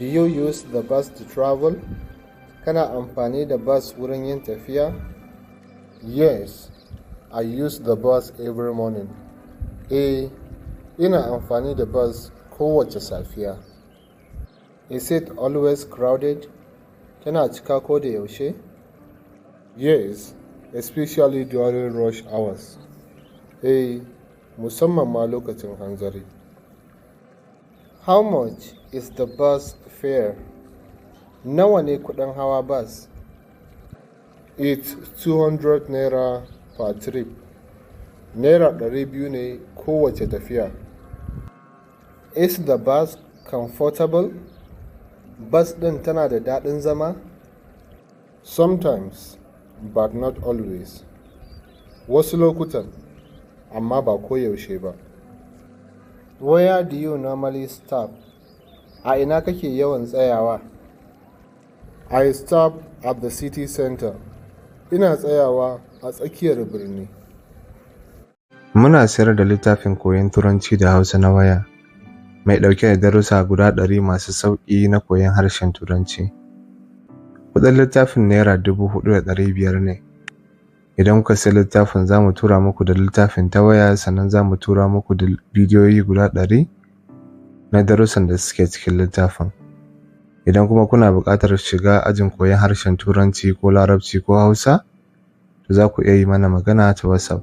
Do you use the bus to travel? Kana amfani da bus wurin yin tafiya? Yes, I use the bus every morning. Ina amfani da bus kowace safiya. Is it always crowded? Tana cika ko da yaushe? Yes, especially during rush hours. Musamman ma lokacin hanzari. How much is the bus fare? Nawa ne kuɗin hawa bus? It's 200 naira per trip. Naira 200 ne kowace tafiya. Is the bus comfortable? Bus ɗin tana da daɗin zama? Sometimes, but not always. Wasu lokutan, amma ba koyaushe ba. Where do you normally stop? A ina kake yawan tsayawa? I stop at the city center. Ina tsayawa a tsakiyar birni. Muna sayar da littafin koyon Turanci da Hausa na waya, mai ɗauke da darussa guda 100 masu sauƙi na koyon harshen Turanci. Kuɗin littafin Naira 4,500 ne. Idan kuka sayi littafin za mu tura muku da littafin ta waya, sannan za mu tura muku da bidiyoyi guda 100 na darussan da suke cikin littafin. Idan kuma kuna buƙatar shiga ajin koyon harshen Turanci ko Larabci ko Hausa, to za ku iya yi mana magana ta WhatsApp.